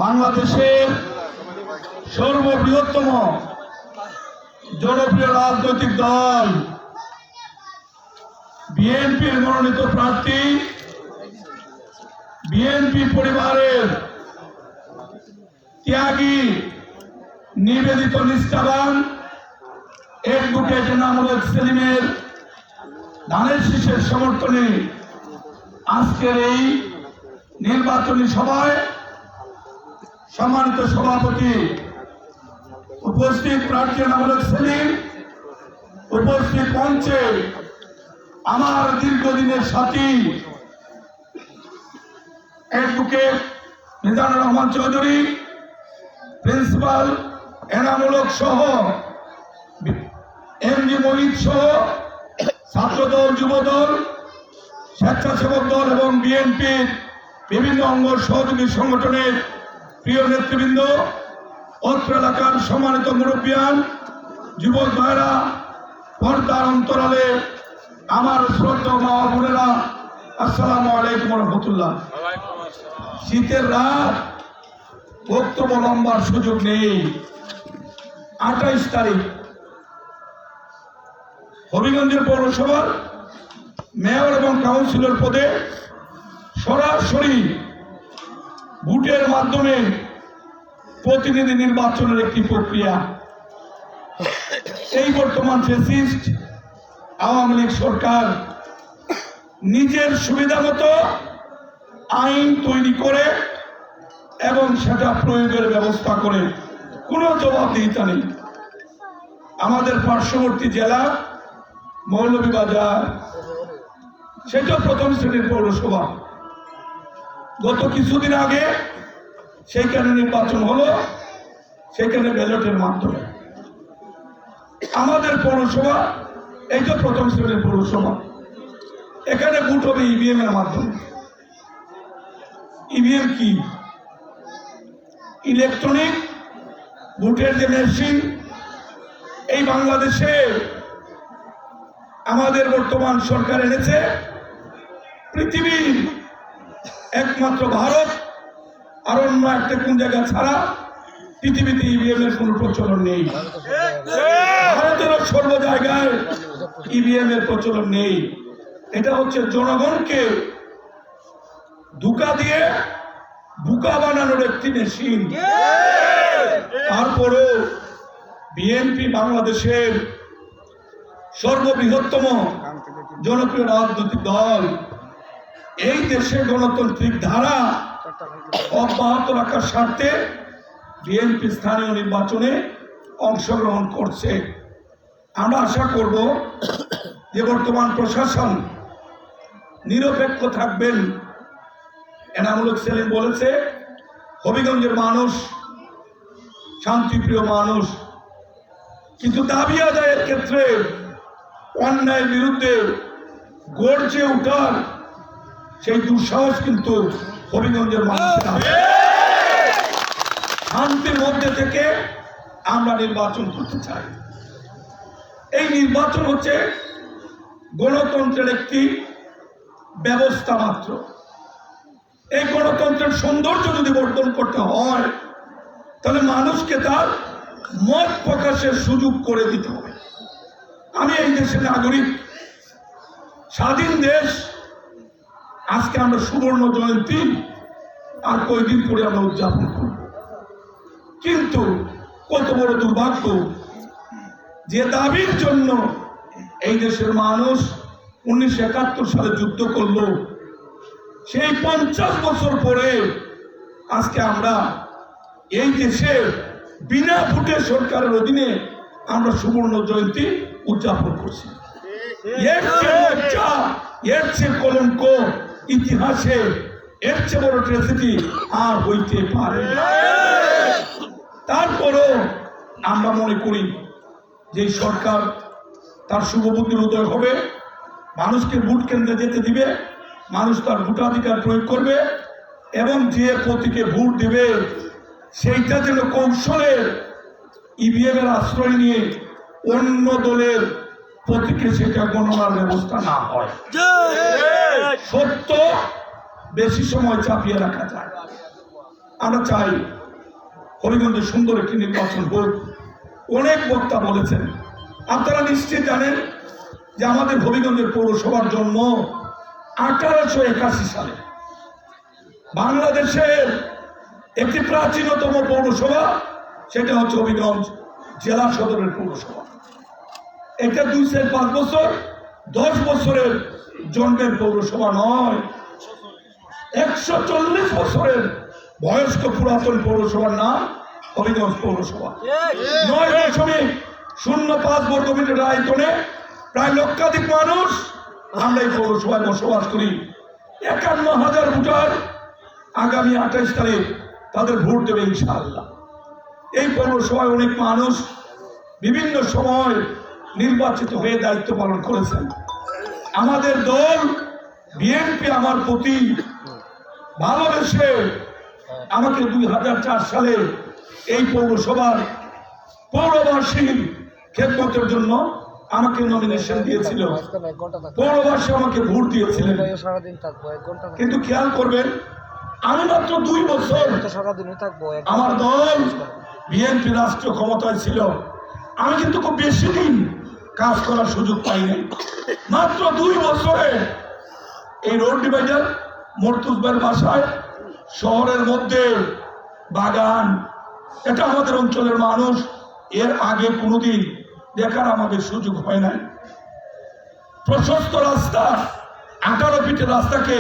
বাংলাদেশের সর্ববৃহত্তম জনপ্রিয় রাজনৈতিক দল বিএনপির মনোনীত প্রার্থী, বিএনপি পরিবারের ত্যাগী, নিবেদিত, নিষ্ঠাবান অ্যাডভোকেট এনামুল সেলিমের ধানের শীষের সমর্থনে আজকের এই নির্বাচনী সভায় সম্মানিত সভাপতি, উপস্থিত প্রার্থী এনামুল সেলিম, উপস্থিত মঞ্চে আমার দীর্ঘদিনের সাথী অ্যাডভোকেট মিজানুর রহমান চৌধুরী, প্রিন্সিপাল এনামুল সহ এমডি মহিত সহ ছাত্রদল, যুবদল, স্বেচ্ছাসেবক দল এবং বিএনপির বিভিন্ন অঙ্গ সহযোগী সংগঠনের প্রিয় নেতৃবৃন্দ, অত্র এলাকার সম্মানিত মুরব্বিয়ান, যুবক ভাইরা, পর্দার অন্তরালে আমার শ্রদ্ধা মা বোনেরা, আসসালামু আলাইকুম রহমতুল্লাহ। শীতের রাত, বক্তব্য লম্বার সুযোগ নেই। 28 তারিখ হবিগঞ্জের পৌরসভার মেয়র এবং কাউন্সিলর পদে সরাসরি ভোটের মাধ্যমে প্রতিনিধি নির্বাচনের একটি প্রক্রিয়া। এই বর্তমান ফ্যাসিস্ট আওয়ামী লীগ সরকার নিজের সুবিধা মতো আইন তৈরি করে এবং সেটা প্রয়োগের ব্যবস্থা করে কোনো জবাবদিহিতা নেই। আমাদের পার্শ্ববর্তী জেলা মৌলভীবাজার, সেটা প্রথম শ্রেণীর পৌরসভা। গত কিছুদিন আগে সেইখানে নির্বাচন হলো, সেখানে ব্যালটের মাধ্যমে। আমাদের পৌরসভা এই তো প্রথম শ্রেণীর পৌরসভা, এখানে ভোট হবে ইভিএম এর মাধ্যমে। ইভিএম কি? ইলেকট্রনিক ভোটের যে মেশিন। এই বাংলাদেশে আমাদের বর্তমান সরকার এনেছে, পৃথিবীর একমাত্র ভারত আর অন্য একটা কোন জায়গা ছাড়া পৃথিবীতে ইভিএম এর কোন প্রচলন নেই। ভারতেরও সর্ব জায়গায় ইভিএম এর প্রচলন নেই। এটা হচ্ছে জনগণকে ধোঁকা দিয়ে বোকা বানানোর একটি মেশিন। তারপরও বিএনপি বাংলাদেশের সর্ববৃহত্তম জনপ্রিয় রাজনৈতিক দল, এই দেশে গণতান্ত্রিক ধারা অব্যাহত রাখার স্বার্থে বিএনপি স্থানীয় নির্বাচনে অংশগ্রহণ করছে। আমরা আশা করব যে বর্তমান প্রশাসন নিরপেক্ষ থাকবেন। এনামুল সেলিম বলেছে, হবিগঞ্জের মানুষ শান্তিপ্রিয় মানুষ, কিন্তু দাবি আদায়ের ক্ষেত্রে অন্যায়ের বিরুদ্ধে গর্জে উঠার সেই দুঃসাহস কিন্তু হবিগঞ্জের মানুষের আছে। শান্তির মধ্যে থেকে আমরা নির্বাচন করতে চাই। এই নির্বাচন হচ্ছে গণতন্ত্রের একটি ব্যবস্থা মাত্র। এই গণতন্ত্রের সৌন্দর্য যদি বর্ধন করতে হয়, তাহলে মানুষকে তার মত প্রকাশের সুযোগ করে দিতে হবে। আমি এই দেশের নাগরিক, স্বাধীন দেশ। আজকে আমরা সুবর্ণ জয়ন্তী আর কয়েকদিন পরে আমরা উদযাপন করব। কিন্তু কত বড় দুর্ভাগ্য যে দাবির জন্য এই দেশের মানুষ 1971 সালে যুদ্ধ করলো, সেই 50 বছর পরে আজকে আমরা এই দেশে বিনা ভোটে সরকারের অধীনে আমরা সুবর্ণ জয়ন্তী উদযাপন করছি। এর চেয়ে কলঙ্ক ইতিহাসে, এর চেয়ে বড় ট্র্যাজেডি আর হইতে পারে না। তারপরও আমরা মনে করি যে সরকার তার শুভবুদ্ধির উদয় হবে, মানুষকে ভোট কেন্দ্রে যেতে দিবে, মানুষ তার ভোটাধিকার প্রয়োগ করবে এবং যে প্রতীকে ভোট দেবে সেইটা যেন কৌশলে ইভিএম এর আশ্রয় নিয়ে অন্য দলের প্রতীকে সেটা গণনার ব্যবস্থা না হয়। সত্য বেশি সময় চাপিয়ে রাখা যায়। আমরা চাই হবিগঞ্জে সুন্দর একটি নির্বাচন হোক। অনেক বক্তা বলেছেন, আপনারা নিশ্চয়ই জানেন যে আমাদের হবিগঞ্জের পৌরসভার জন্ম 1881 সালে। বাংলাদেশের একটি প্রাচীনতম পৌরসভা, সেটা হচ্ছে হবিগঞ্জ জেলা সদরের পৌরসভা। এটা 2-5 বছর 10 বছরের জন্মের পৌরসভা নয়, 140 বছরের বয়স্ক পুরাতন পৌরসভার নাম হবিগঞ্জ পৌরসভা। 9.05 বর্গমিটার আয়তনে প্রায় লক্ষাধিক মানুষ আমরা এই পৌরসভায় বসবাস করি। 51,000 ভোটার আগামী 28 তারিখ তাদের ভোট দেবে ইনশাআল্লাহ। এই পৌরসভায় অনেক মানুষ বিভিন্ন সময় নির্বাচিত হয়ে দায়িত্ব পালন করেছেন। আমাদের দল বিএনপি আমার প্রতি ভালোবেসে আমাকে 2004 সালে এই পৌরসভার পৌরবাসীর খেদমতের জন্য আমাকে নমিনেশন দিয়েছিল, পৌরবাসী আমাকে ভোট দিয়েছিলেন। কিন্তু খেয়াল করবেন, আমি মাত্র 2 বছর আমার দল বিএনপি রাষ্ট্র ক্ষমতায় ছিল, আমি কিন্তু খুব বেশি দিন কাজ করার সুযোগ পাইনি। মাত্র 2 বছরে এই রোড ডিভাইডার মর্তুজবের বাসায় শহরের মধ্যে বাগান, এটা আমাদের অঞ্চলের মানুষ এর আগে কোনোদিন দেখার আমাদের সুযোগ হয় নাই। প্রশস্ত রাস্তা 18 ফিটের রাস্তাকে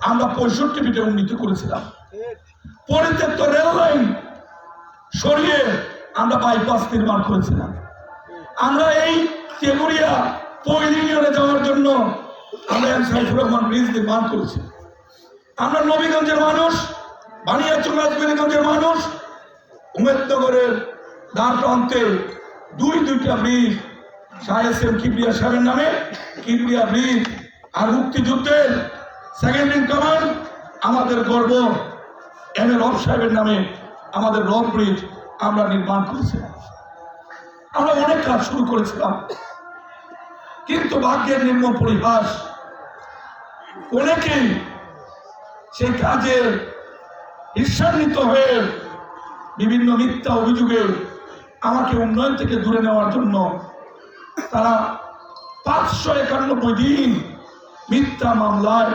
আমরা 65 ফিটে উন্নীত করেছিলাম। পরিত্যক্ত রেল লাইন সরিয়ে আমরা বাইপাস নির্মাণ করেছিলাম। আমরা এই তেগুড়িয়া পৈল ইউনিয়নে যাওয়ার জন্য আমরা সাইফুর রহমান ব্রিজ নির্মাণ করেছি। আমরা নবীগঞ্জের মানুষ, বানিয়াচং রাজবাড়ীগঞ্জের মানুষ, উমেদনগরের দ্বার প্রান্তে দুইটা ব্রিজ, শাহ এসএম কিবরিয়া সাহেবের নামে কিবরিয়া ব্রিজ, আর মুক্তিযুদ্ধের সেকেন্ড ইন কমান্ড আমাদের গর্ব এমএ রব সাহেবের নামে আমাদের রব ব্রিজ আমরা নির্মাণ করেছিলাম। আমরা অনেক কাজ শুরু করেছিলাম, কিন্তু ভাগ্যের নিম্ন পরিহাস, অনেকেই সেই কাজে ঈর্ষান্বিত হয়ে বিভিন্ন মিথ্যা অভিযোগে আমাকে উন্নয়ন থেকে দূরে নেওয়ার জন্য তারা 591 দিন মিথ্যা মামলায়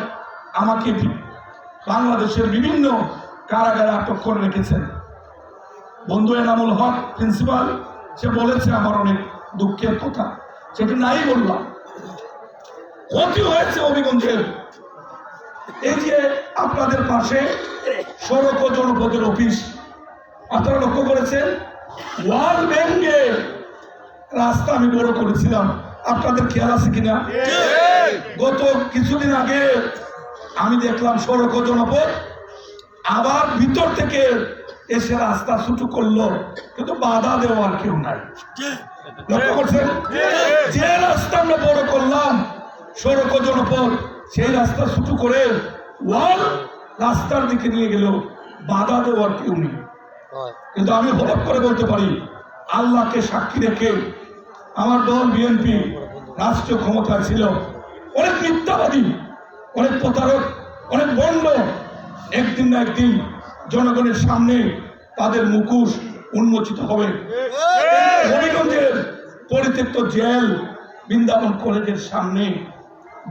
আমাকে বাংলাদেশের বিভিন্ন কারাগারে আটক করে রেখেছেন। বন্ধু এনামুল হক প্রিন্সিপাল, সে বলেছে আমার অনেক দুঃখের কথা, সেটা নাই বললাম। ক্ষতি হয়েছে হবিগঞ্জের। এই যে আপনাদের পাশে সড়ক ও জনপদের অফিস, আপনারা লক্ষ্য করেছেন ওয়াল ভেঙে রাস্তা আমি বড় করেছিলাম, আপনাদের খেয়াল আছে কিনা? গত কিছুদিন আগে আমি দেখলাম সড়ক ও জনপদ আবার ভিতর থেকে এসে রাস্তা ছোট করলো, কিন্তু বাধা দেওয়ার কেউ নাই। লক্ষ্য করছেন, যে রাস্তা আমরা বড় করলাম সড়ক ও জনপদ, সেই রাস্তা ছোট করে ওয়াল রাস্তার দিকে নিয়ে গেল, বাধা দেওয়ার কেউ নেই। কিন্তু আমি হঠাৎ করে বলতে পারি, আল্লাহকে সাক্ষী রেখে আমার দল বিএনপি রাষ্ট্রীয় ক্ষমতায় ছিল, অনেক মিথ্যাবাদী, অনেক প্রতারক, অনেক বন্ড একদিন না একদিন জনগণের সামনে তাদের মুখোশ উন্মোচিত হবে। হবিগঞ্জের পরিত্যক্ত জেল বৃন্দাবন কলেজের সামনে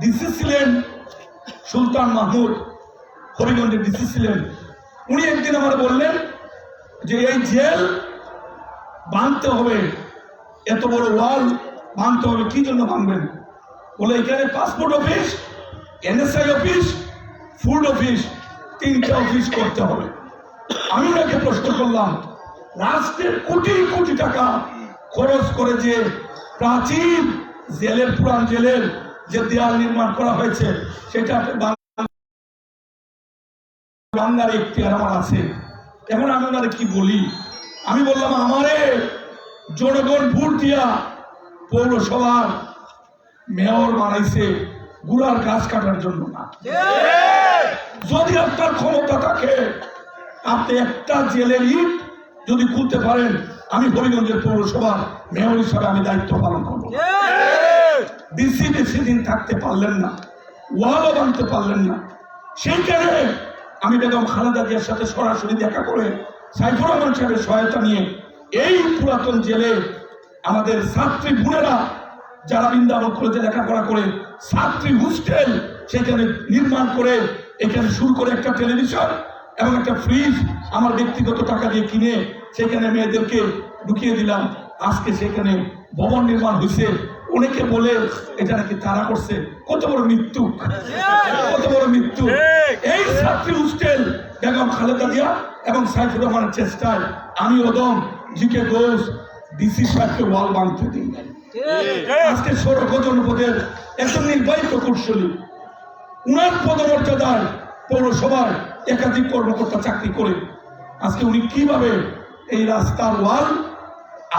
ডিসি ছিলেন সুলতান মাহমুদ, হবিগঞ্জের ডিসি ছিলেন। উনি একদিন আমার বললেন যে এই জেল ভাঙতে হবে, এত বড় ওয়াল ভাঙতে হবে। কি জন্য ভাঙবেন? বলে এখানে passport office, NSI office, food office, 3টা অফিস করতে হবে। আমি ওনাকে প্রশ্ন করলাম, রাষ্ট্রের কোটি কোটি টাকা খরচ করে যে প্রাচীন জেলের, পুরান জেলের যে দেয়াল নির্মাণ করা হয়েছে, সেটা বাংলার এখতিয়ার আমার আছে। এখন আমি ওনারে কি বলি? আমি বললাম, আমারে জনগণ ভোট দিয়া পৌরসভার মেয়র বানাইছে গুড়ার গাছ কাটার জন্য না। যদি আপনার ক্ষমতা থাকে, আপনি একটা জেলের ইট যদি খুলতে পারেন, আমি হবিগঞ্জের পৌরসভার মেয়র হিসাবে আমি দায়িত্ব পালন করব। ডিসি বেশি দিন থাকতে পারলেন না, ওয়ালও বানতে পারলেন না। সেইখানে আমি বেগম খালেদা জিয়ার সাথে সরাসরি দেখা করে সাইফুর রহমান সাহেবের সহায়তা নিয়ে এই পুরাতন জেলে আমাদের ছাত্রী বোনেরা যারা বৃন্দাবন কলেজে লেখাপড়া করে ছাত্রী হোস্টেল সেখানে নির্মাণ করে এখানে শুরু করে একটা টেলিভিশন এবং একটা ফ্রিজ আমার ব্যক্তিগত টাকা দিয়ে কিনে সেখানে মেয়েদেরকে ঢুকিয়ে দিলাম। আজকে সেখানে ভবন নির্মাণ হয়েছে, অনেকে বলে এটা নাকি তারা করছে। কত বড় মৃত্যু, কত বড় মৃত্যু! এই ছাত্রী হোস্টেল বেগম খালেদা জিয়া এবং সাইফুর রহমানের চেষ্টায় আমি ওদম জিকে ঘোষ ডিসি সাহেবকে ওয়াল বাঁধতে দিই। আজকে সড়ক জনপদের একজন নির্বাহী প্রকৌশলী, উনার পদমর্যাদায় পৌরসভার একাধিক কর্মকর্তা চাকরি করে আজকে উনি কিভাবে এই রাস্তার ওয়াল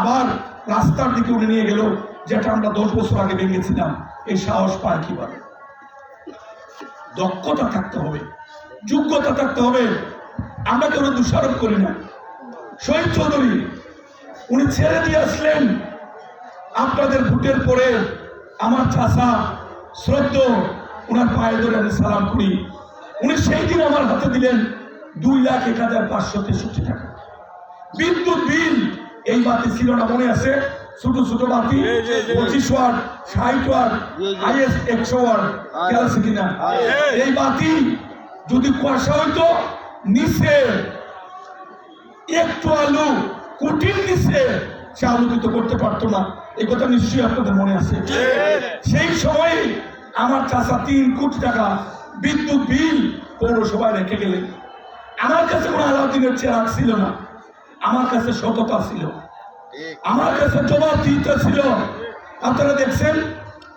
আবার রাস্তার দিকে উনি নিয়ে গেল, যেটা আমরা 10 বছর আগে ভেঙেছিলাম। এই সাহস পায় কিভাবে? দক্ষতা থাকতে হবে, যোগ্যতা থাকতে হবে। আমরা কেউ দোষারোপ করি না। শহীদ চৌধুরী উনি ছেড়ে দিয়ে আসলেন আপনাদের ভোটের পরে। আমার চাচা শ্রদ্ধা উনার পায়ে ধরে আমি সালাম করি। উনি সেই দিন আমার হাতে দিলেন 2,01,563 টাকা। বিদ্যুৎ বিল এই বাতি ছিল না, মনে আছে? ছোট ছোট বাতি 25 ওয়াট, 60 ওয়াট, হাইয়েস্ট 100 ওয়াট, খেয়াল আছে কিনা? এই বাতি যদি কুয়াশা হইতো নিচে একটু আলু কুটির নিচে সে আলোকিত করতে পারতো না। এই কথা নিশ্চয়ই আপনাদের মনে আছে। সেই সময় আমার চাচা 3 কোটি টাকা বিদ্যুৎ বিল পৌরসভায় রেখে গেলেন। আমার কাছে কোনো আলাউদ্দিনের চেরাগ ছিল না, আমার কাছে সততা ছিল, আমার কাছে জবাবদিহিতা ছিল। আপনারা দেখছেন,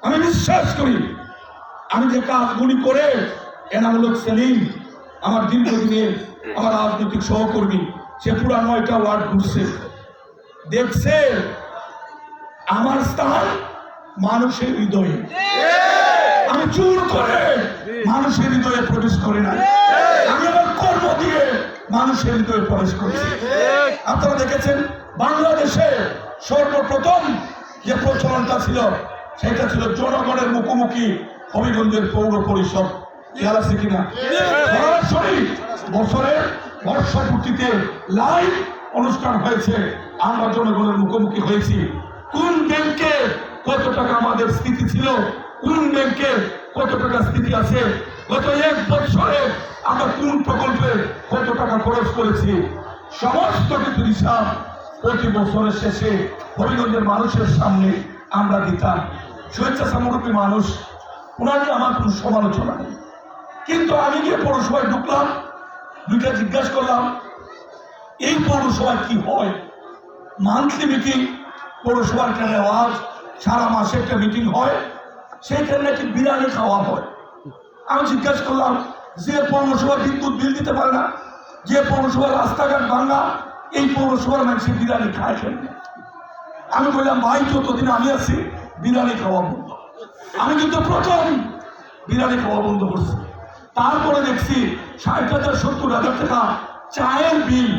আমি বিশ্বাস করি আমি যে কাজগুলি করে এনামুল হক সেলিম আমার দীর্ঘদিনের আমার রাজনৈতিক সহকর্মী, সে পুরা 9টা ওয়ার্ড ঘুরছে, দেখছে আমার স্থান মানুষের হৃদয়ে। আমি জোর করে মানুষের হৃদয়ে প্রবেশ করি না, আমি আমার কর্ম দিয়ে মানুষের হৃদয়ে প্রবেশ করেছি। আপনারা দেখেছেন বাংলাদেশে সর্বপ্রথম যে প্রচলনটা ছিল সেটা ছিল জনগণের মুখোমুখি হবিগঞ্জের পৌর পরিষদ। খেয়াল আছে কিনা? সরাসরি বছরের বর্ষপূর্তিতে লাইভ অনুষ্ঠান হয়েছে, আমরা জনগণের মুখোমুখি হয়েছি। কোন ব্যাংকে কত টাকা আমাদের স্থিতি ছিল, কোন ব্যাংকে কত টাকা স্থিতি আছে, গত 1 বছরে আমরা কোন প্রকল্পে কত টাকা খরচ করেছি, সমস্ত কিছু হিসাব প্রতি বছরের শেষে হবিগঞ্জের মানুষের সামনে আমরা দিতাম। স্বেচ্ছাসেবী মানুষ, ওনাকে আমার কোনো সমালোচনা নেই। কিন্তু আমি গিয়ে পৌরসভায় ঢুকলাম, দুইটা জিজ্ঞাসা করলাম এই পৌরসভায় কি হয়। মান্থলি মিটিং পৌরসভার একটা রেওয়াজ, সারা মাসে একটা মিটিং হয়, সেইখানে নাকি বিরিয়ানি খাওয়া হয়। আমি জিজ্ঞাসা করলাম যে পৌরসভা বিদ্যুৎ বিল দিতে পারে না, যে পৌরসভার রাস্তাঘাট ভাঙা, এই পৌরসভার মানুষের বিরিয়ানি খায় কেন? আমি বললাম ভাই যতদিন আমি আছি বিরিয়ানি খাওয়া বন্ধ। আমি কিন্তু প্রথম বিরিয়ানি খাওয়া বন্ধ করছি। তারপরে দেখছি 60,000 70,000 টাকা চায়ের বিল,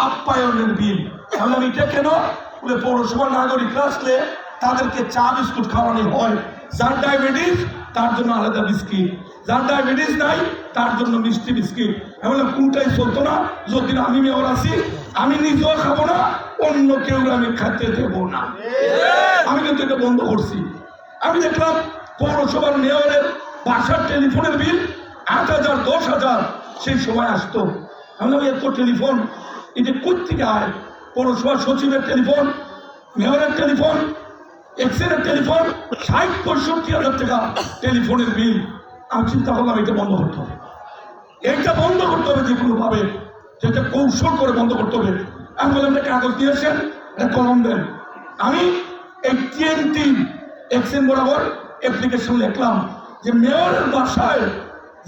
আপ্যায়নের বিল। তাহলে আমি এটা কেন? বলে পৌরসভার নাগরিকরা আসলে তাদেরকে চা বিস্কুট খাওয়ানো হয়। যার ডায়াবেটিস তার জন্য আলাদা বিস্কিট, যার ডায়াবেটিস নাই তার জন্য মিষ্টি বিস্কিট। আমি বললাম কোনটাই চলতো না। যতদিন আমি মেয়র আছি আমি নিজেও খাবো না, অন্য কেউ আমি খাইতে দেবো না। আমি কিন্তু এটা বন্ধ করছি। আমি দেখলাম পৌরসভার মেয়রের বাসার টেলিফোনের বিল 8,000 10,000 সেই সময় আসতো। আমি বললাম এত টেলিফোন এটা কোথেকে আয়? পৌরসভার সচিবের টেলিফোন, মেয়রের টেলিফোন, এক্সের টেলিফোন, 60-65,000 টাকা টেলিফোনের বিল। আমি চিন্তা করলাম এটা বন্ধ করতে হবে, এইটা বন্ধ করতে হবে যে কোনো ভাবে, যেটা কৌশল করে বন্ধ করতে হবে। আমি বললাম একটা কাগজ দিয়েছেন, একটা কলম দেন। আমি এই TNT এক্সেন বরাবর অ্যাপ্লিকেশন লিখলাম যে মেয়রের বাসায়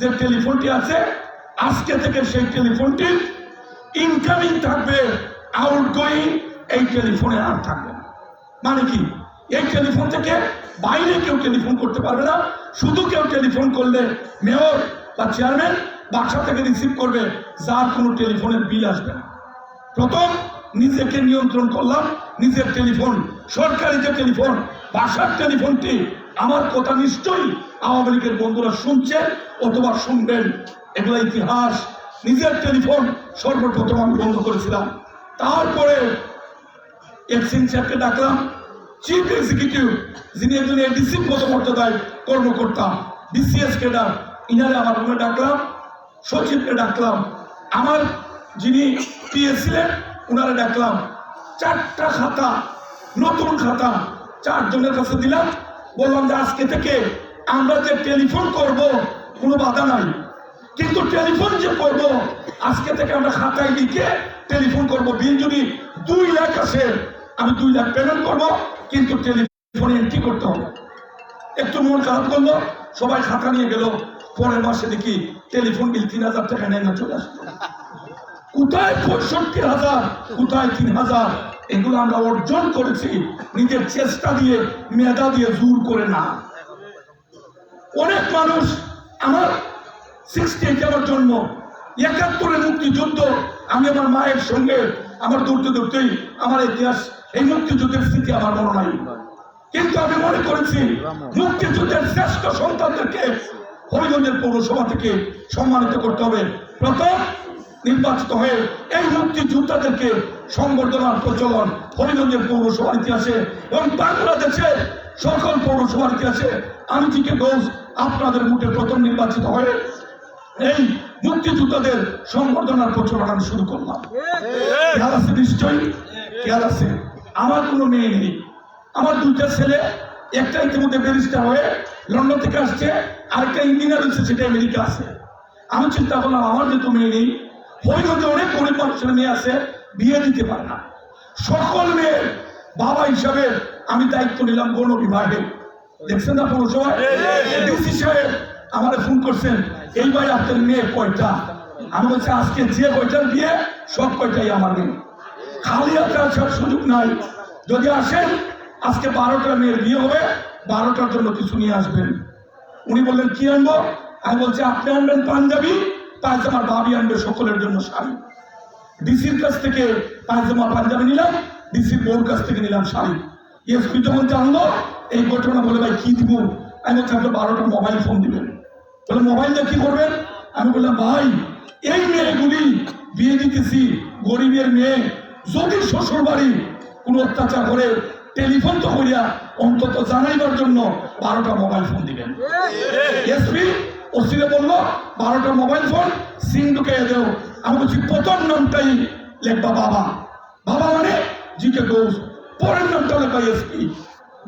যে টেলিফোনটি আছে আজকে থেকে সেই টেলিফোনটি ইনকামিং থাকবে, আউটগোয়িং এই টেলিফোনে আর থাকবে না। মানে কি? এই টেলিফোন থেকে বাইরে কেউ টেলিফোন করতে পারবে না, শুধু কেউ টেলিফোন করলে মেয়র বা চেয়ারম্যান বাসা থেকে রিসিভ করবে, যার কোনো টেলিফোনের বিল আসবে না। প্রথম নিজেকে নিয়ন্ত্রণ করলাম, নিজের টেলিফোন, সরকারি যে টেলিফোন, বাসার টেলিফোনটি। আমার কথা নিশ্চয়ই আওয়ামী লীগের বন্ধুরা শুনছেন অথবা শুনবেন, এগুলো ইতিহাস নিজের টেলিফোন সর্বপ্রথম আমি বন্ধ করেছিলাম। তারপরে এক্সচেঞ্জ সাহেবকে ডাকলাম, চিফ এক্সিকিউটিভ যিনি একজন এডিসি পদমর্যাদায় কর্মকর্তা, ডিসিএস ক্যাডার, ইনারে আমার রুমে ডাকলাম, সচিবকে ডাকলাম, আমার যিনি পিএ ছিলেন ওনারা ডাকলাম। 4টা খাতা, নতুন খাতা 4 জনের কাছে দিলাম। বললাম যে আজকে থেকে আমরা যে টেলিফোন করব কোনো বাধা নাই, কিন্তু টেলিফোন যে করব আজকে থেকে আমরা খাতায় লিখে টেলিফোন করব। বিল যদি 2 লাখ আসে আমি 2 লাখ পেমেন্ট করব, কিন্তু টেলিফোনে এন্ট্রি করতে হবে। একটু মন খারাপ করলো, সবাই খাতা নিয়ে গেল। পরের মাসে দেখি টেলিফোন বিল 3000 টাকা নেয় না চলে আসলো। কোথায় 65,000, কোথায় 3000? এগুলো আমরা অর্জন করেছি নিজের চেষ্টা দিয়ে, মেধা দিয়ে, জোর করে না। অনেক মানুষ আমার 68 আমার জন্ম, 71-এর মুক্তিযুদ্ধ, আমি আমার মায়ের সঙ্গে আমার দৌড়তে দৌড়তেই আমার ইতিহাস, এই মুক্তিযুদ্ধের স্মৃতি আমার মনে নাই। কিন্তু আমি মনে করেছি মুক্তিযুদ্ধের শ্রেষ্ঠ সন্তানদেরকে হরিগঞ্জের পৌরসভা থেকে সম্মানিত করতে হবে। প্রথম নির্বাচিত হয়ে এই মুক্তিযোদ্ধাদেরকে সংবর্ধনার প্রচলন হরিগঞ্জের পৌরসভার ইতিহাসে এবং বাংলাদেশের সকল পৌরসভার ইতিহাসে আমি থেকে ঘোষ আপনাদের মুখে প্রথম নির্বাচিত হয়ে এই মুক্তিযোদ্ধাদের সংবর্ধনার প্রচলন আমি শুরু করলাম। খেয়াল আছে নিশ্চয়ই, খেয়াল আছে। আমার কোনো মেয়ে নেই, আমার 2টা ছেলে, একটা ইতিমধ্যে ব্যারিস্টার হয়ে লন্ডন থেকে আসছে, আরেকটা ইঞ্জিনিয়ার হচ্ছে, সেটা আমেরিকা আছে। আমি চিন্তা করলাম আমার যেহেতু মেয়ে নেই, হরিগঞ্জে অনেক গরিব মানুষের মেয়ে আছে, বিয়ে দিতে পারে না। সকল মেয়ের বাবা হিসাবে আমি দায়িত্ব নিলাম গণবিবাহে। দেখছেন না পৌরসভায় ডিসি সাহেব আমারে ফোন করছেন, এই ভাই আপনার মেয়ে কয়টা? আমি বলছি আজকে যে কয়টার বিয়ে সব কয়টাই আমার মেয়ে, খালি হাতে আসার সুযোগ নাই। যদি আসেন আজকে 12টা মেয়ের বিয়ে হবে, 12টার জন্য কিছু নিয়ে আসবেন। উনি বললেন কি আনবো? আমি বলছি আপনি আনবেন পাঞ্জাবি, পায়জামার ভাবি আনবে সকলের জন্য শাড়ি। ডিসির কাছ থেকে পায়জামা পাঞ্জাবি নিলাম, ডিসির বউর কাছ থেকে নিলাম শাড়ি। এসপি যখন জানলো এই ঘটনা, বলে ভাই কি দিব? আমি বলছি আপনি 12টা মোবাইল ফোন দিবেন। বলে মোবাইল দিয়ে কি করবেন? আমি বললাম ভাই এই মেয়েগুলি বিয়ে দিতেছি, গরিবের মেয়ে, যদি শ্বশুর বাড়ি কোনো অত্যাচার করে টেলিফোন তো করিয়া অন্তত জানাইবার জন্য 12টা মোবাইল ফোন দিবেন। এসপি ওসিরে বললো 12টা মোবাইল ফোন সিম ঢুকিয়ে দেও। আমি বলছি প্রথম নামটাই লেখবা বাবা, বাবা মানে জিকে ঘোষ, পরের নামটা লেখবা এসপি।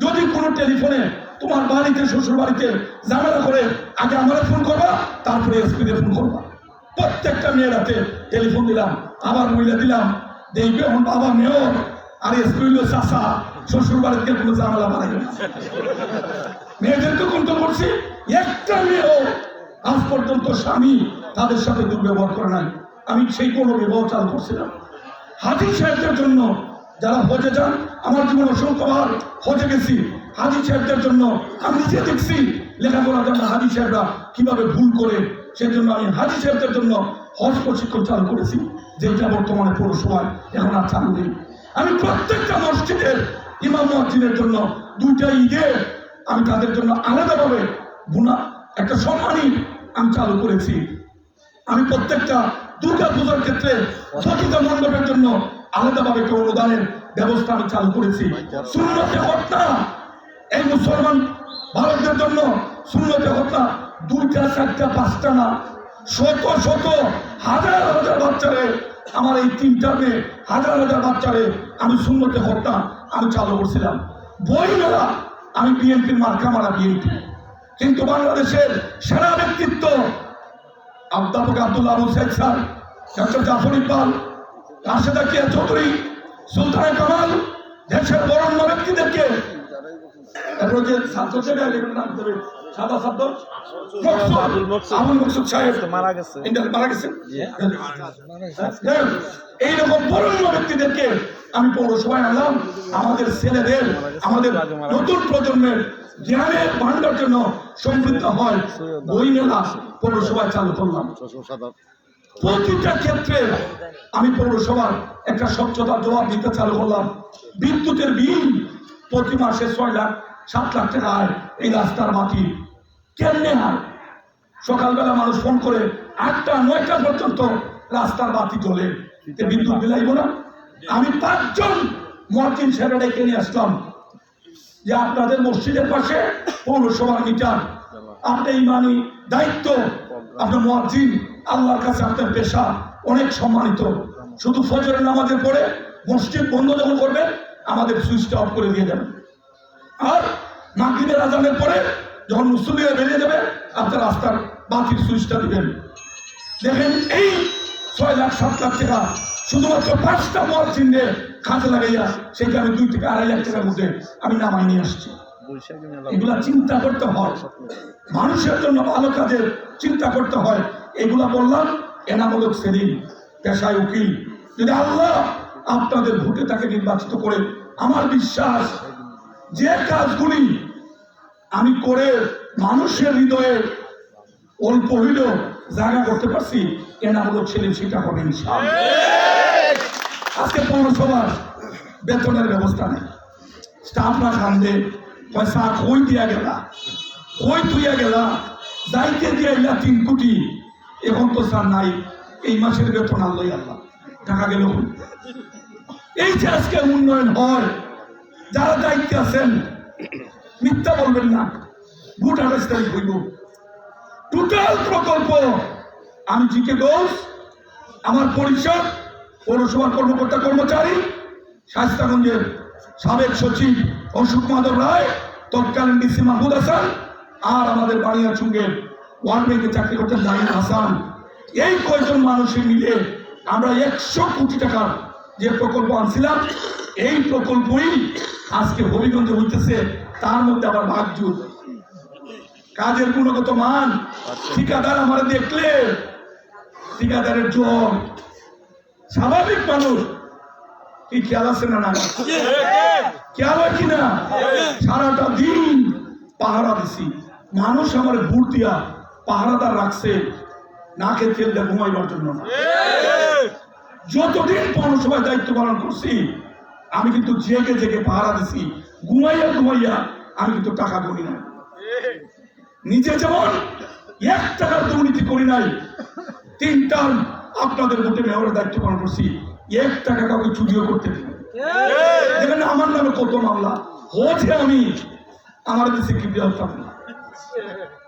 যদি কোনো টেলিফোনে তোমার বাড়িতে শ্বশুর বাড়িতে ঝামেলা করে আগে আমার ফোন করবা, তারপরে এসপি তে ফোন করবা। প্রত্যেকটা মেয়ের হাতে টেলিফোন দিলাম, আবার মহিলা দিলাম, দেখবে এখন বাবা মেয়র আর এসপি হইল চাষা, শ্বশুর বাড়িতে কোনো ঝামেলা বাড়াইবে না। মেয়েদেরকে কন্ট্রোল করছি, একটা মেয়েও আজ পর্যন্ত স্বামী তাদের সাথে দুর্ব্যবহার করে নাই। আমি সেই কোনো বিবাহ চালু করছিলাম। হাজি সাহেবদের জন্য যারা হজে যান, আমার জীবন অসংখ্যবার হজে গেছি, হাজি সাহেবদের জন্য আমি নিজে দেখছি লেখাপড়ার জন্য হাজি সাহেবরা কিভাবে ভুল করে, সেজন্য আমি হাজি সাহেবদের জন্য হজ প্রশিক্ষণ চালু করেছি, যেটা বর্তমানে পৌরসভায় এখন আর চালু নেই। আমি প্রত্যেকটা মসজিদের ইমাম মুয়াজ্জিনের জন্য 2টা ঈদে আমি তাদের জন্য আলাদাভাবে বুনা একটা সম্মানী আমি চালু করেছি। আমি প্রত্যেকটা দুর্গা পূজার ক্ষেত্রে প্রতিটা মণ্ডপের জন্য আলাদাভাবে একটা অনুদানের ব্যবস্থা আমি চালু করেছি। সুন্নতে হত্যা, এই মুসলমান ভারতের জন্য সুন্নতে হত্যা 2টা 4টা 5টা না, শত শত হাজার হাজার বাচ্চারে, আমার এই 3টা মেয়ে হাজার হাজার বাচ্চারে আমি সুন্নতে হত্যা আমি চালু করছিলাম। বই মেলা আমি বিএনপির মার্কা মারা বিএনপি, কিন্তু বাংলাদেশের সেরা ব্যক্তিত্ব অধ্যাপক আব্দুল্লাহ আবু সাইদ স্যার, ডক্টর জাফর ইকবাল, রাশেদা কিয়া চৌধুরী, সুলতানা কামাল, দেশের বরেণ্য ব্যক্তিদেরকে, এরপর যে ছাত্র ছেলে সাদা ছাত্র আবুল মকসুদ সাহেব মারা গেছেন, এইরকম বরেণ্য ব্যক্তিদেরকে আমি পৌরসভায় আনলাম। আমাদের ছেলেদের, আমাদের নতুন প্রজন্মের জ্ঞানের ভান্ডার জন্য সমৃদ্ধ হয়, বই মেলা পৌরসভায় চালু করলাম। প্রতিটা ক্ষেত্রে আমি পৌরসভার একটা স্বচ্ছতা জবাব দিতে চালু করলাম। বিদ্যুতের বিল প্রতি মাসে 6 লাখ 7 লাখ টাকা আয়, এই রাস্তার মাটি কেমনে হয়? সকালবেলা মানুষ ফোন করে 8টা 9টা পর্যন্ত রাস্তার বাতি জ্বলে, বিদ্যুৎ বিলাইব না? আমি 5 জন মুয়াজ্জিন সাহেব ডেকে নিয়ে আসলাম যে আপনাদের মসজিদের পাশে পৌরসভার মিটার, আপনার ইমানি দায়িত্ব, আপনার মুয়াজ্জিন আল্লাহর কাছে আপনার পেশা অনেক সম্মানিত। শুধু ফজরের নামাজের পরে মসজিদ বন্ধ যখন করবেন আমাদের সুইচটা অফ করে দিয়ে যাবেন, আর মাগরিবের আজানের পরে যখন মুসল্লিরা বেরিয়ে যাবে আপনার রাস্তার বাতির সুইচটা দিবেন। দেখেন এই 6 লাখ 7 লাখ টাকা শুধুমাত্র 5টা মুয়াজ্জিনকে কাজে লাগাইয়া সেটা আমি 2 থেকে 2.5 লাখ টাকার মধ্যে আমি নামাই নিয়ে আসছি। এগুলা চিন্তা করতে হয়, মানুষের জন্য ভালো কাজের চিন্তা করতে হয়। এগুলা বললাম এনামূলক সেলিম, পেশায় উকিল। যদি আল্লাহ আপনাদের ভোটে তাকে নির্বাচিত করে, আমার বিশ্বাস যে কাজগুলি আমি করে মানুষের হৃদয়ে অল্প হইলেও জায়গা করতে পারছি, এনামূলক সেলিম সেটা হবে ইনশাআল্লাহ। আজকে পৌরসভার বেতনের ব্যবস্থা নেই, স্টাফরা কান্দে, পয়সা কই দিয়া গেলা, কই তুইয়া গেলা, যাইতে দিয়া 3 কোটি, এখন তো স্যার নাই, এই মাসের বেতন আল্লাহ আল্লাহ টাকা গেল। এই যে আজকে উন্নয়ন হয়, যারা দায়িত্বে আছেন মিথ্যা বলবেন না, ভোট 28 তারিখ হইব। টোটাল প্রকল্প আমি জিকে ঘোষ, আমার পরিষদ, পৌরসভার কর্মকর্তা কর্মচারী, শায়েস্তাগঞ্জের সাবেক সচিব অশোক মাধব রায়, তৎকালীন ডিসি মাহমুদ হাসান, আর আমাদের বানিয়াচুঙ্গের ওয়ার্ড ব্যাংকে চাকরি করতেন জাহিদ হাসান, এই কয়জন মানুষের মিলে আমরা 100 কোটি টাকার যে প্রকল্প আনছিলাম, এই প্রকল্পই আজকে হবিগঞ্জে হইতেছে। তার মধ্যে আবার ভাগজুট, কাজের গুণগত মান, ঠিকাদার আমার দেখলে ঠিকাদারের জোর, স্বাভাবিক মানুষ কি খেয়াল আছে না? না খেয়াল হয় কিনা? সারাটা দিন পাহারা দিছি, মানুষ আমার ভোট দিয়া পাহারাদার রাখছে, না খেয়ে তেল দিয়ে ঘুমাইবার জন্য না। যতদিন পৌরসভায় দায়িত্ব পালন করছি আমি কিন্তু জেগে জেগে পাহারা দিছি, ঘুমাইয়া ঘুমাইয়া আমি কিন্তু টাকা গণি নাই। নিজে যেমন 1 টাকার দুর্নীতি করি নাই, 3 টার্ম আপনাদের ভোটে মেয়রের দায়িত্ব পালন করছি, 1 টাকা কাউকে চুরিও করতে দিই। দেখেন আমার নামে কত মামলা হয়েছে, আমি আমার দেশে কি বৃহত্তম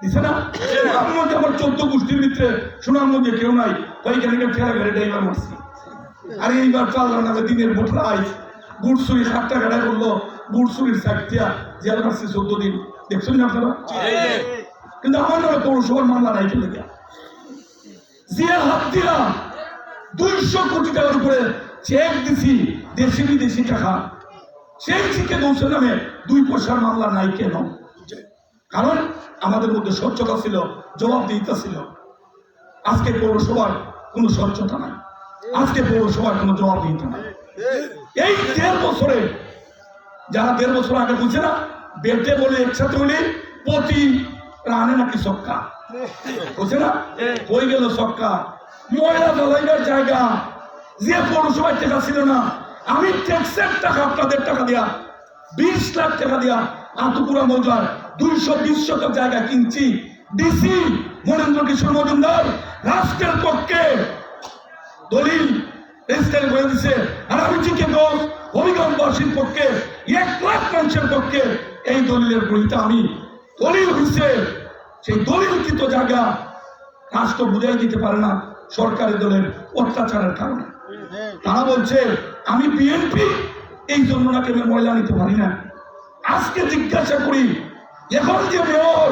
দিছে না? সুনামগঞ্জে আমার 14 গোষ্ঠীর ভিতরে সুনামগঞ্জে কেউ নাই, ওইখানে ঠেলা গাড়ি ড্রাইভার মারছি। আর এইবার চাল্লা নামে দিনের ভোট রায় বুট চুরি 7 টাকা গাড়ি করলো, বুট চুরির সাইটিয়া জেল মারছি 14 দিন, দেখছেন না আপনারা? কিন্তু আমার নামে পৌরসভার মামলা নাই চলে গিয়া, যে হাত দিয়া 200 কোটি টাকার উপরে চেক দিছি, দেশি বিদেশি টাকা, সেই চেকে দৌসের নামে 2 পয়সার মামলা নাই কেন? কারণ আমাদের মধ্যে স্বচ্ছতা ছিল, জবাবদিহিতা ছিল। আজকে পৌরসভার কোনো স্বচ্ছতা নাই, আজকে পৌরসভার কোনো জবাবদিহিতা নাই। এই 1.5 বছরে যারা 1.5 বছর আগে বুঝছে না, বেটে বলে একসাথে হলে প্রতি রানে নাকি ছক্কা, বুঝছে না? হয়ে গেল ছক্কা। ময়লা জ্বালাইবার জায়গা যে পৌরসভায় টাকা ছিল না, আমি ট্যাক্সের টাকা আপনাদের টাকা দিয়া 20 লাখ টাকা দিয়া আতুকুরা মৌজার 220 শতক জায়গা কিনছি। ডিসি মহেন্দ্র কিশোর মজুমদার রাষ্ট্রের পক্ষে দলিল রেজিস্ট্রি করে দিছে, আর আমি জিকে ঘোষ হবিগঞ্জবাসীর পক্ষে 1 লাখ মানুষের পক্ষে এই দলিলের গ্রহীতা আমি। দলিল হচ্ছে সেই দলিলকৃত জায়গা রাষ্ট্র বুঝাই দিতে পারে না সরকারি দলের অত্যাচারের কারণে। তারা বলছে আমি বিএনপি, এই জন্য নাকি আমি ময়লা নিতে পারি না। আজকে জিজ্ঞাসা করি, এখন যে মেয়র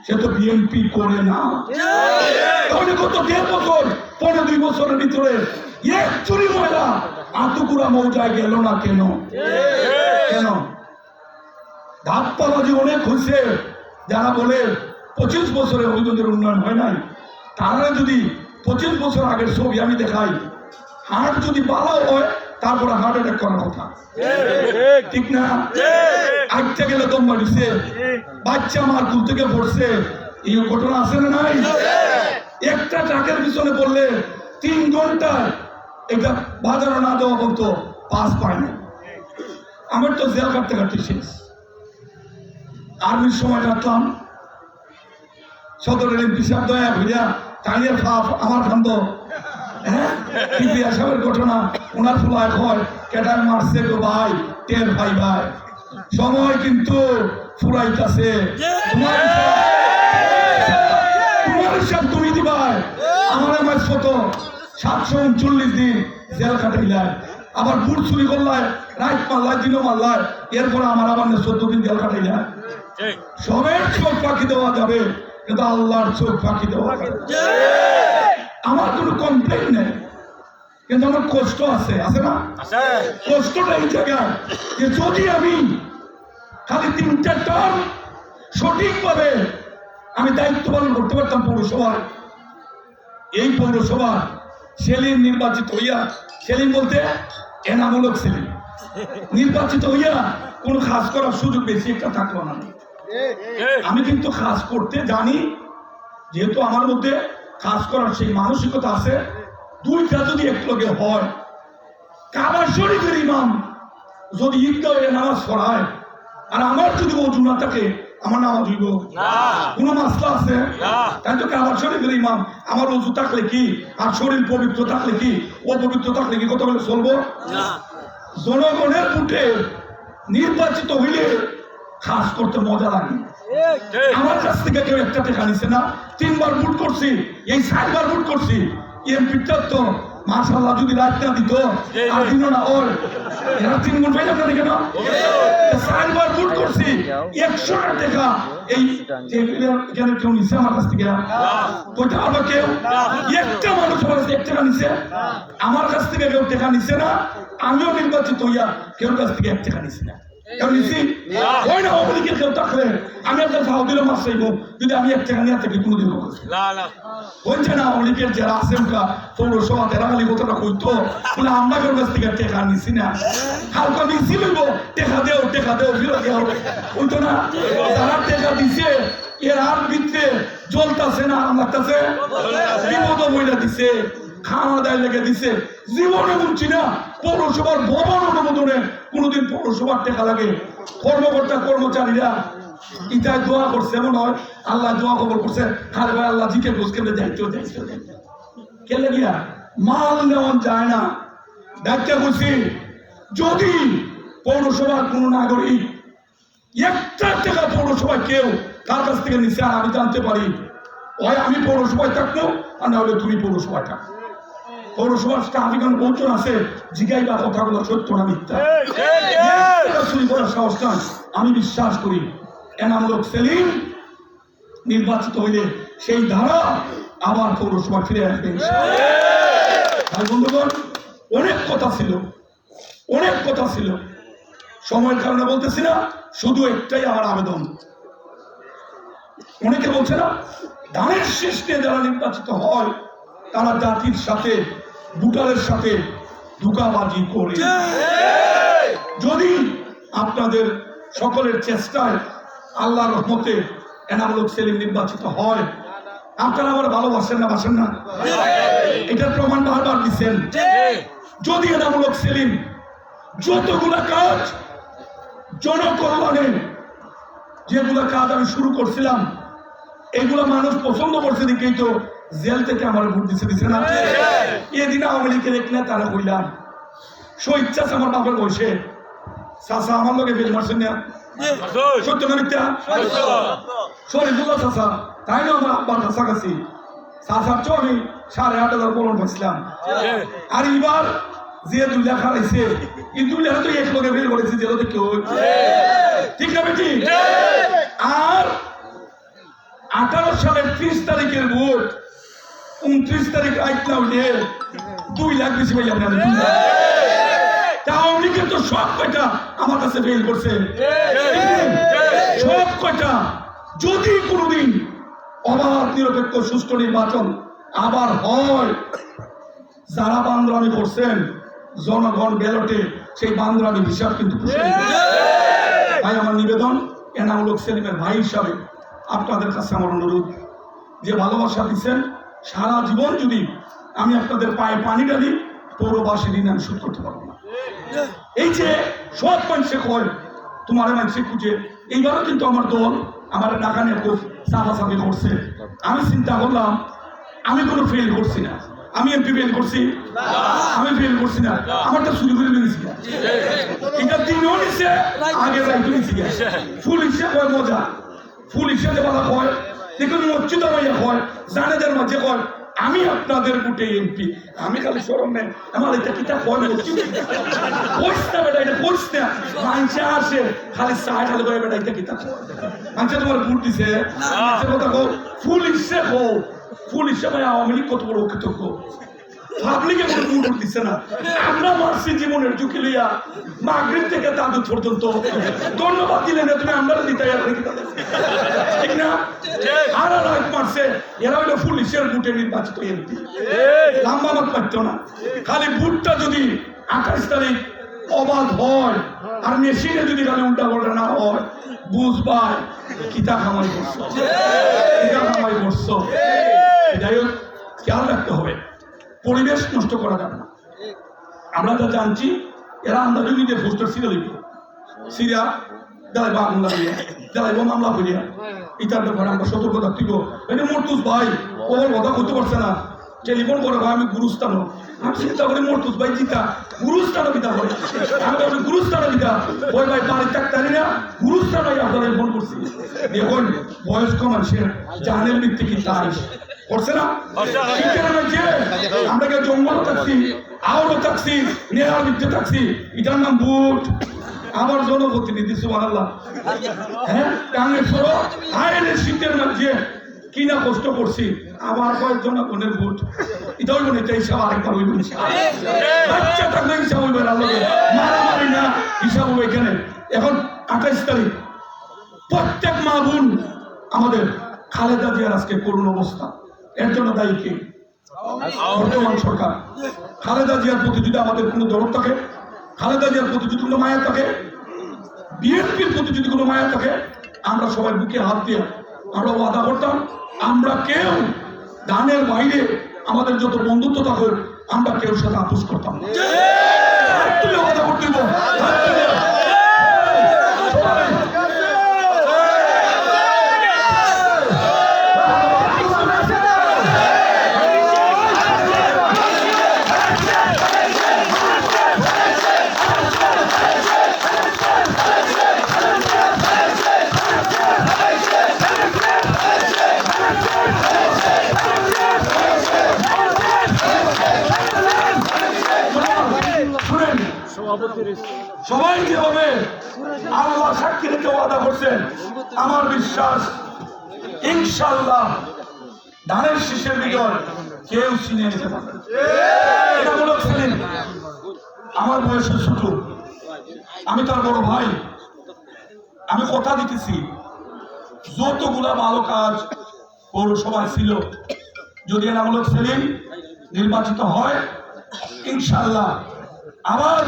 সে তো বিএনপি করে না, তাহলে গত 1.5 বছর 2 বছরের ভিতরে 1 চুরি ময়লা আতুকুরা মৌজায় গেল না কেন? কেন? ধাপ্পাবাজি অনেক হয়েছে। যারা বলে 25 বছরে হবিগঞ্জের উন্নয়ন হয় নাই, তারা যদি 25 বছর আগের ছবি আমি দেখাই, হার্ট যদি ভালো হয় তারপরে হার্ট অ্যাটাক করার কথা, ঠিক না? আটটা গেলে দম মারিছে, বাচ্চা আমার কুল থেকে পড়ছে, এই ঘটনা আছে না নাই? একটা ট্রাকের পিছনে পড়লে 3 ঘন্টায় এটা বাজারে না দেওয়া বলতো পাস পায় না। আমার তো জেল কাটতে কাটতে শেষ। আর্মির সময় রাখলাম, সদরের এমপি সাহেব দয়া ভুলিয়া টাইনের ফাফ আমার খান্দ হ্যাঁ কিবরিয়া সাহেবের ঘটনা ওনার ফুলায় হয় কেটার মারছে গো ভাই টের ভাই ভাই সময় কিন্তু ফুরাইতাছে তোমার হিসাব তুমি দিবাই আমার আমার ছোট 739 দিন জেল কাটাইলায় আবার বুট চুরি করলায় রাত মারলায় দিনও মারলায় এরপরে আমার আবার 14 দিন জেল কাটাইলায় সবের চোখ পাখি দেওয়া যাবে কিন্তু আল্লাহর চোখ পাখি দেওয়া যাবে আমার কোনো কমপ্লেন নেই কিন্তু আমার কষ্ট আছে আছে না কষ্টটা এই জায়গায় যে যদি আমি খালি 3-4 টার্ম সঠিকভাবে আমি দায়িত্ব পালন করতে পারতাম পৌরসভায় এই পৌরসভা সেলিম নির্বাচিত হইয়া সেলিম বলতে এনামূলক সেলিম নির্বাচিত হইয়া কোনো কাজ করার সুযোগ বেশি একটা থাকলো না আমি কিন্তু কাজ করতে জানি যেহেতু আমার মধ্যে কাজ করার সেই মানসিকতা আছে দুইটা যদি একলগে হয় কাবার শরীফের ইমাম যদি ঈদগাহে নামাজ পড়ায় আর আমার যদি ওযু না থাকে আমার নামাজ হইব কোন মাসলা আছে তাই তো কাবার শরীফের ইমাম আমার ওযু থাকলে কি আর শরীর পবিত্র থাকলে কি অপবিত্র থাকলে কি কত বলে চলবো জনগণের ভোটে নির্বাচিত হইলে কাজ করতে মজা লাগে আমার কাছ থেকে কেউ একটা টাকা নিছে না 3 বার ভোট করছি এই 4 বার ভোট করছি এমপিটা তো মাশাআল্লাহ যদি রাত না দিত আর দিন না ওর এরা 3 গুণ পাইলাম না দেখে না 4 বার ভোট করছি 100 টাকা এই কেন কেউ নিছে আমার কাছ থেকে কইতে পারবে কেউ একটা মানুষ আমার কাছে 1 টাকা নিছে আমার কাছ থেকে কেউ টাকা নিছে না আমিও নির্বাচিত হইয়া কেউ কাছ থেকে 1 টাকা নিছে না আমি আপনার ভাও দিলে মাস চাইব যদি আমি 1 টাকা নিয়ে থাকি কোনোদিন বলছে না অনেকের যারা আছেন পৌরসভা তেরাখালি কথাটা কইতো বলে আমরা কেউ কাছ থেকে টাকা নিছি না হালকা নিছি লইব টাকা দেও ফিরত দেও বলতো না যারা টাকা দিছে এর আর ভিতরে জ্বলতাছে না আমার কাছে বিপদ বইলা দিছে খাওয়া দায় লেগে দিছে জীবনে বলছি না পৌরসভার ভবন অনুমোদনে কোনোদিন পৌরসভার টাকা লাগে কর্মকর্তা কর্মচারীরা ইটায় দোয়া করছে এমন হয় আল্লাহ দোয়া কবর করছে খালে ভাই আল্লাহ জিকে বুঝ কেমনে দায়িত্ব কেলে গিয়া মাল নেওয়া যায় না দায়িত্ব বলছি যদি পৌরসভার কোন নাগরিক 1 টাকা পৌরসভায় কেউ তার কাছ থেকে নিচ্ছে আর আমি জানতে পারি হয় আমি পৌরসভায় থাকবো আর না হলে তুমি পৌরসভায় থাকবো পৌরসভার স্টাফিকান বলছেন আছে জিগাই বা কথাগুলো সত্য না মিথ্যা চুরি করার সাহস না আমি বিশ্বাস করি এনামূলক সেলিম নির্বাচিত হইলে সেই ধারা আবার পৌরসভা ফিরে আসবে ভাই বন্ধুগণ অনেক কথা ছিল সময়ের কারণে বলতেছি না শুধু একটাই আমার আবেদন অনেকে বলছে না ধানের শেষ নিয়ে যারা নির্বাচিত হয় তারা জাতির সাথে ভোটারের সাথে ধোঁকাবাজি করে যদি আপনাদের সকলের চেষ্টায় আল্লাহর রহমতে এনামূলক সেলিম নির্বাচিত হয় আপনারা আমার ভালোবাসেন না বাসেন না এটার প্রমাণ বারবার দিচ্ছেন যদি এনামূলক সেলিম যতগুলা কাজ জনকল্যাণে যেগুলা কাজ আমি শুরু করছিলাম এগুলা মানুষ পছন্দ করছে দেখেই তো জেল থেকে আমার ভোট দিছে না এদিন আওয়ামী লীগের এক নেতারা কইলাম স্বইচ্ছা আমার বাপের বয়সে চাষা আমার লোকে বেল মারছেন না সত্য না মিথ্যা শরীফুল্লাহ চাষা তাই না আমার আব্বার কাছাকাছি চাষার চেয়েও আমি 8,500 বলন পাইছিলাম আর এবার যে 2 লাখ হারাইছে এই 2 লাখ তো এক লোকে বেল করেছে জেল থেকে ঠিক না বেটি আর 18 সালের 30 তারিখের ভোট 29 তারিখ রাইট না উঠে 2 লাখ বেশি পাই আপনার তাও উনি কিন্তু সব কয়টা আমার কাছে বেল করছে সব কয়টা যদি কোনোদিন অবাধ নিরপেক্ষ সুষ্ঠু নির্বাচন আবার হয় যারা বান্দরামি করছেন জনগণ ব্যালটে সেই বান্দরামি হিসাব কিন্তু তাই আমার নিবেদন এনামূলক সেলিমের ভাই হিসাবে আপনাদের কাছে আমার অনুরোধ যে ভালোবাসা দিচ্ছেন সারা জীবন যদি আমি আপনাদের পায়ে পানি ঢালি পৌরবাসী ঋণ আমি শোধ করতে পারবো না এই যে সব মানুষে কয় তোমার মানুষে খুঁজে এইবারও কিন্তু আমার দল আমার ঢাকা নিয়ে খুব চাপাচাপি করছে আমি চিন্তা করলাম আমি কোনো ফেল করছি না, আমি এমপি ফেল করছি, আমি ফেল করছি না, আমারটা চুরি করে নিয়েছি, এটা দিনও নিচ্ছে, আগে রাইতে নিয়েছি। ফুল হিসেবে হয় মজা, ফুল হিসেবে বলা হয়, দেখুন মসজিদ মাইয়া হয়, জানেদের মাঝে হয় আমি আপনাদের বুটে এমপি, আমি খালি সরম নেই, আমার এটা কিতা হয় মসজিদ কইস না বেটা, এটা কইস না, মানুষে আসে খালি চায় খালি করে বেটা এটা কিতা মানুষে তোমার বুট দিছে, কথা কো ফুল হিসেবে হোক, ফুল হিসেবে আওয়ামী লীগ কত বড় কৃতজ্ঞ, পাবলিকে কোনো বুট দিচ্ছে না, আমরা মারছি জীবনের ঝুঁকি লইয়া মাগরিব থেকে তাদুর পর্যন্ত, ধন্যবাদ দিলে না তুমি আমরা দিতে ঠিক না, আর রাত মারছে, এরা হইলো পুলিশের বুটে নির্বাচিত এমপি, লম্বা মত পারতো না, খালি বুটটা যদি 28 তারিখ অবাধ হয় আর মেশিনে যদি খালি উল্টা পাল্টা না হয়, বুঝবাই কিতা কামাই করছো, কিতা কামাই করছো। যাই হোক খেয়াল রাখতে হবে, পরিবেশ নষ্ট করা যাবে না। আমরা যা জানছি এরা আমরা যদি পোস্টার সিরিয়া লিখব, সিরিয়া দেয় বাংলা দিয়ে দেয় মামলা করিয়া, এটার ব্যাপারে আমরা সতর্ক থাকতে এটা মর্তুজ ভাই ওর কথা করতে পারছে না, টেলিফোন করে ভাই আমি গুরুস্থান, আমি চিন্তা করি মর্তুজ ভাই চিন্তা গুরুস্থান পিতা হয়, আমি ভাবি গুরুস্থান পিতা ওই ভাই বাড়ির ডাক্তারি না গুরুস্থান ভাই আপনারা ফোন করছি, দেখুন বয়স্ক মানুষের জানের মৃত্যু কি তাই করছে না, আমরা কেউ জঙ্গলও থাকছি, আওরও থাকছি, নেহার মৃত্যু থাকছি, এটার নাম বুট। আমার জনপ্রতিনিধি সুবহানাল্লাহ, হ্যাঁ টাঙ্গের সরো আইনের শীতের মাঝে কি না কষ্ট করছি, আবার কয়েকজন বোনের বুট, এটাও মনে হচ্ছে হিসাব আরেকবার হইব, বাচ্চা থাকলে হিসাব হইবে, মারামারি না হিসাব হবে এখানে। এখন 28 তারিখ প্রত্যেক মা বোন আমাদের খালেদা জিয়ার আজকে করুণ অবস্থা, এর জন্য দায়ী কে? বর্তমান সরকার। খালেদা জিয়ার প্রতি যদি আমাদের কোনো দরদ থাকে, খালেদা জিয়ার প্রতি যদি কোনো মায়া থাকে, বিএনপির প্রতি যদি কোনো মায়া থাকে, আমরা সবাই বুকে হাত দিয়ে আমরা ওয়াদা করতাম, আমরা কেউ গানের বাইরে আমাদের যত বন্ধুত্ব থাকুক আমরা কেউ সাথে আপোষ করতাম না। ওয়াদা করতে সবাই যেভাবে আল্লাহ সাক্ষী রেখে ওয়াদা করছেন, আমার বিশ্বাস ইনশাআল্লাহ ধানের শীষের বিজয় কেউ চিনে নিতে পারবে। এটা মূলক ছিলেন আমার বয়সের ছোট, আমি তার বড় ভাই, আমি কথা দিতেছি যতগুলা ভালো কাজ পৌরসভায় ছিল, যদি এনামূলক সেলিম নির্বাচিত হয় ইনশাআল্লাহ আবার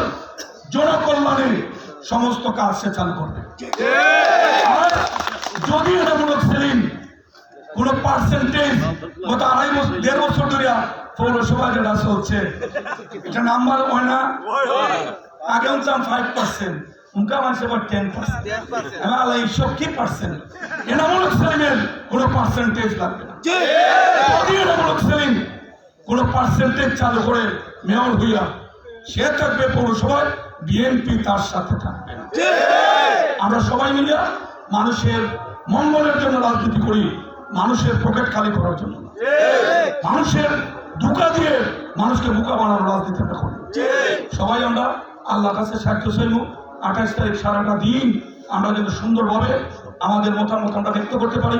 জনকল্যাণে সমস্ত কাজ সে চালু করবে। আর যদি এনামূলক সেলিম কোন পার্সেন্টেজ গত 2.5 বছর ধরে পৌরসভা যেটা চলছে এটা নাম্বার হয় না, আগে হচ্ছিলাম 5%, উনকা মানুষের 10%, আল্লাহ এইসব কি পার্সেন্ট, এনামূলক সেলিমের কোনো পার্সেন্টেজ লাগবে না। যদি এনামূলক সেলিম কোনো পার্সেন্টেজ চালু করে মেয়র হইয়া সে থাকবে পৌরসভায়, বিএনপি তার সাথে থাকবে। আমরা সবাই মিলে মানুষের মঙ্গলের জন্য রাজনীতি করি, মানুষের পকেট খালি করার জন্য, মানুষের ধোঁকা দিয়ে মানুষকে বোকা বানানোর রাজনীতি আমরা করি। সবাই আমরা আল্লাহর কাছে সাহায্য চাইব, 28 তারিখ সারাটা দিন আমরা যেন সুন্দরভাবে আমাদের মতামত আমরা ব্যক্ত করতে পারি।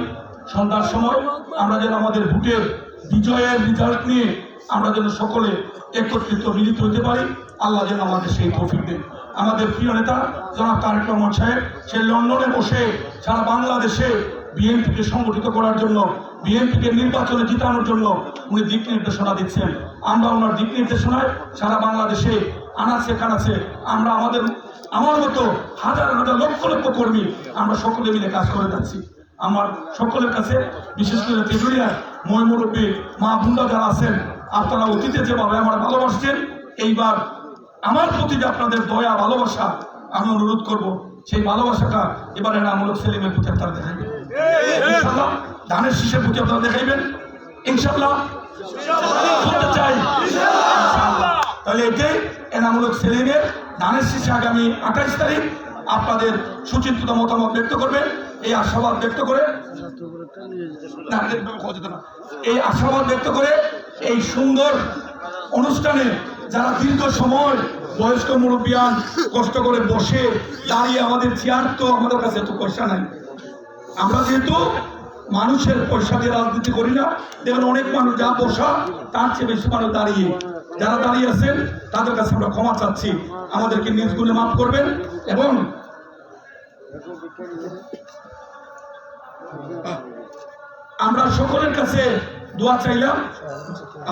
সন্ধ্যার সময় আমরা যেন আমাদের ভোটের বিজয়ের রেজাল্ট নিয়ে আমরা যেন সকলে একত্রিত মিলিত হতে পারি। আল্লাহ যেন আমাদের সেই তৌফিক দেন। আমাদের প্রিয় নেতা জনাব তারেক রহমান সাহেব সে লন্ডনে বসে সারা বাংলাদেশে বিএনপিকে সংগঠিত করার জন্য, বিএনপিকে নির্বাচনে জিতানোর জন্য উনি দিক নির্দেশনা দিচ্ছেন। আমরা ওনার দিক নির্দেশনায় সারা বাংলাদেশে আনাচে কানাচে আমরা আমার মতো হাজার হাজার লক্ষ লক্ষ কর্মী আমরা সকলে মিলে কাজ করে যাচ্ছি। আমার সকলের কাছে বিশেষ করে তেজুরিয়ার মই মুরব্বী মা বুন্দা যারা আছেন, আপনারা অতীতে যেভাবে আমার ভালোবাসছেন, এইবার আমার প্রতি যে আপনাদের দয়া ভালোবাসা আমি অনুরোধ করব, সেই ভালোবাসাটা এবারে এনামূলক সেলিমের প্রতি আপনারা দেখাইবেন, ধানের শীষের প্রতি আপনারা দেখাইবেন। ইনশাআল্লাহ করতে চাই। তাহলে এটাই এনামূলক সেলিমের ধানের শীষে আগামী 28 তারিখ আপনাদের সুচিন্তিত মতামত ব্যক্ত করবেন, এই আশাবাদ ব্যক্ত করে এই আশাবাদ ব্যক্ত করে এই সুন্দর অনুষ্ঠানে যারা দীর্ঘ সময় বয়স্ক মুরব্বিয়ান কষ্ট করে বসে দাঁড়িয়ে, আমাদের চেয়ার তো আমাদের কাছে এত পয়সা নাই, আমরা যেহেতু মানুষের পয়সা দিয়ে রাজনীতি করি না, দেখবেন অনেক মানুষ যা বসা তার চেয়ে বেশি মানুষ দাঁড়িয়ে, যারা দাঁড়িয়ে আছেন তাদের কাছে আমরা ক্ষমা চাচ্ছি, আমাদেরকে নিজ গুণে মাফ করবেন। এবং আমরা সকলের কাছে দোয়া চাইলাম।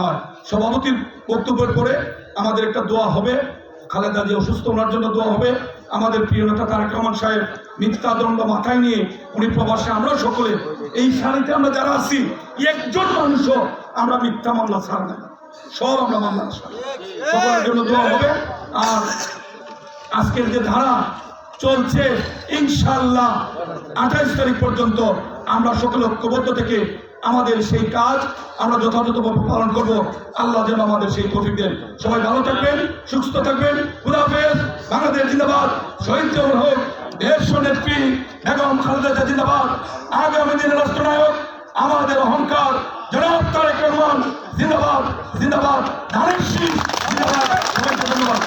আর সভাপতির বক্তব্যের পরে আমাদের একটা দোয়া হবে, খালেদা যে অসুস্থ, ওনার জন্য দোয়া হবে। আমাদের প্রিয় নেতা তারেক রহমান সাহেব মিথ্যা দণ্ড মাথায় নিয়ে উনি প্রবাসে, আমরা সকলে এই সারিতে আমরা যারা আছি একজন মানুষও আমরা মিথ্যা মামলা ছাড় না, সব আমরা মামলা সকলের জন্য দোয়া হবে। আর আজকের যে ধারা চলছে ইনশাআল্লাহ 28 তারিখ পর্যন্ত আমরা সকলে ঐক্যবদ্ধ থেকে আমাদের সেই কাজ আমরা যথাযথভাবে পালন করব। আল্লাহ যেন আমাদের সেই তৌফিক দেন। সবাই ভালো থাকবেন, সুস্থ থাকবেন। খুদা হাফেজ। বাংলাদেশ জিন্দাবাদ। শহীদ জিয়াউর হোক। দেশ নেত্রী বেগম খালেদা জিন্দাবাদ। আগামী দিনের রাষ্ট্রনায়ক আমাদের অহংকার জনাব তারেক রহমান জিন্দাবাদ, জিন্দাবাদ। ধানের শীষ জিন্দাবাদ। সবাইকে ধন্যবাদ।